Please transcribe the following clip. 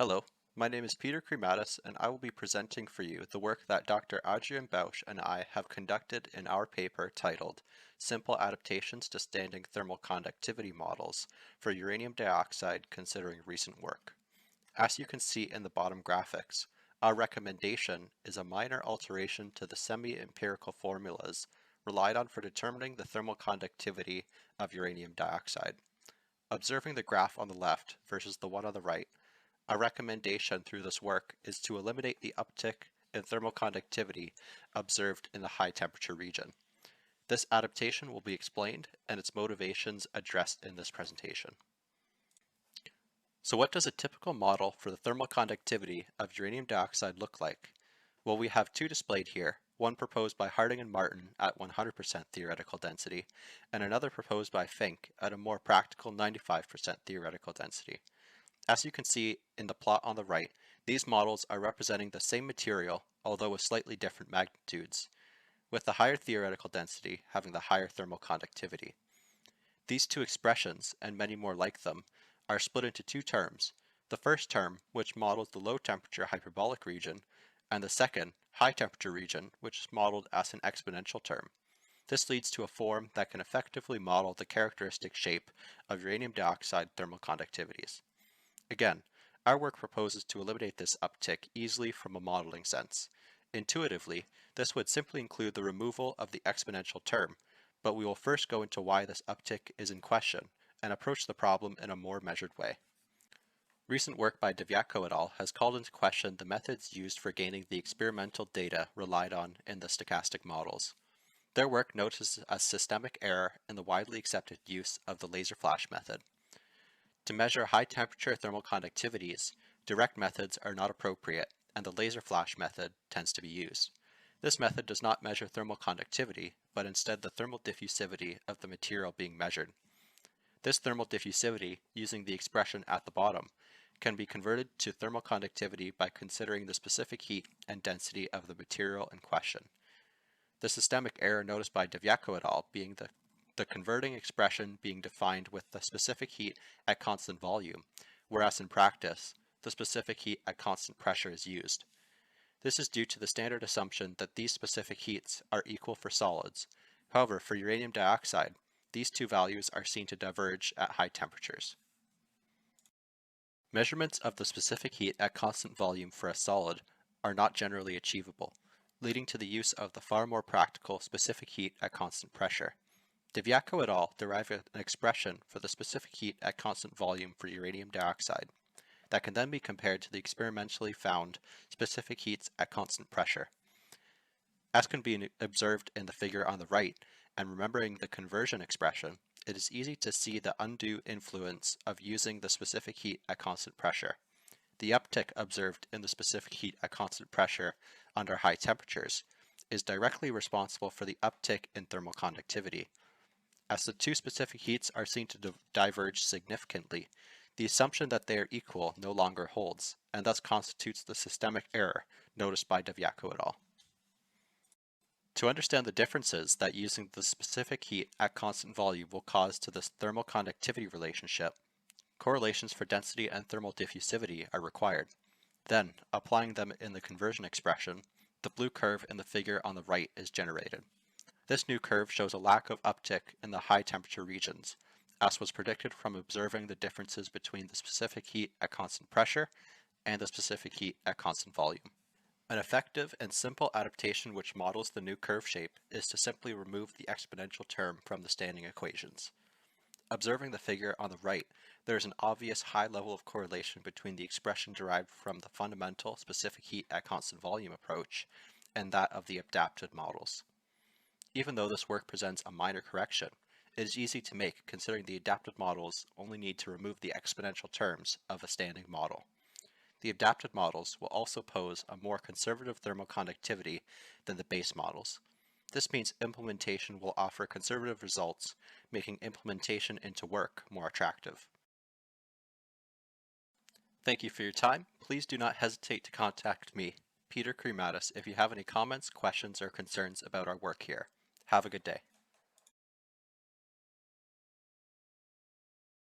Hello, my name is Peter Kriemadis, and I will be presenting for you the work that Dr. Adrian Bausch and I have conducted in our paper titled Simple Adaptations to Standing Thermal Conductivity Models for Uranium Dioxide Considering Recent Work. As you can see in the bottom graphics, our recommendation is a minor alteration to the semi-empirical formulas relied on for determining the thermal conductivity of uranium dioxide. Observing the graph on the left versus the one on the right, our recommendation through this work is to eliminate the uptick in thermal conductivity observed in the high temperature region. This adaptation will be explained and its motivations addressed in this presentation. So what does a typical model for the thermal conductivity of uranium dioxide look like? Well, we have two displayed here, one proposed by Harding and Martin at 100% theoretical density, and another proposed by Fink at a more practical 95% theoretical density. As you can see in the plot on the right, these models are representing the same material, although with slightly different magnitudes, with the higher theoretical density having the higher thermal conductivity. These two expressions, and many more like them, are split into two terms. The first term, which models the low temperature hyperbolic region, and the second, high temperature region, which is modeled as an exponential term. This leads to a form that can effectively model the characteristic shape of uranium dioxide thermal conductivities. Again, our work proposes to eliminate this uptick easily from a modeling sense. Intuitively, this would simply include the removal of the exponential term, but we will first go into why this uptick is in question and approach the problem in a more measured way. Recent work by Deviatko et al. Has called into question the methods used for gaining the experimental data relied on in the stochastic models. Their work notices a systemic error in the widely accepted use of the laser flash method. To measure high-temperature thermal conductivities, direct methods are not appropriate, and the laser flash method tends to be used. This method does not measure thermal conductivity, but instead the thermal diffusivity of the material being measured. This thermal diffusivity, using the expression at the bottom, can be converted to thermal conductivity by considering the specific heat and density of the material in question. The systemic error noticed by Deviatko et al. Being the converting expression being defined with the specific heat at constant volume, whereas in practice, the specific heat at constant pressure is used. This is due to the standard assumption that these specific heats are equal for solids. However, for uranium dioxide, these two values are seen to diverge at high temperatures. Measurements of the specific heat at constant volume for a solid are not generally achievable, leading to the use of the far more practical specific heat at constant pressure. Deviatko et al. Derive an expression for the specific heat at constant volume for uranium dioxide that can then be compared to the experimentally found specific heats at constant pressure. As can be observed in the figure on the right, and remembering the conversion expression, it is easy to see the undue influence of using the specific heat at constant pressure. The uptick observed in the specific heat at constant pressure under high temperatures is directly responsible for the uptick in thermal conductivity. As the two specific heats are seen to diverge significantly, the assumption that they are equal no longer holds, and thus constitutes the systemic error noticed by Deviatko et al. To understand the differences that using the specific heat at constant volume will cause to this thermal conductivity relationship, correlations for density and thermal diffusivity are required. Then, applying them in the conversion expression, the blue curve in the figure on the right is generated. This new curve shows a lack of uptick in the high temperature regions, as was predicted from observing the differences between the specific heat at constant pressure and the specific heat at constant volume. An effective and simple adaptation which models the new curve shape is to simply remove the exponential term from the standing equations. Observing the figure on the right, there is an obvious high level of correlation between the expression derived from the fundamental specific heat at constant volume approach and that of the adapted models. Even though this work presents a minor correction, it is easy to make considering the adapted models only need to remove the exponential terms of a standing model. The adapted models will also pose a more conservative thermal conductivity than the base models. This means implementation will offer conservative results, making implementation into work more attractive. Thank you for your time. Please do not hesitate to contact me, Peter Kriemadis, if you have any comments, questions, or concerns about our work here. Have a good day.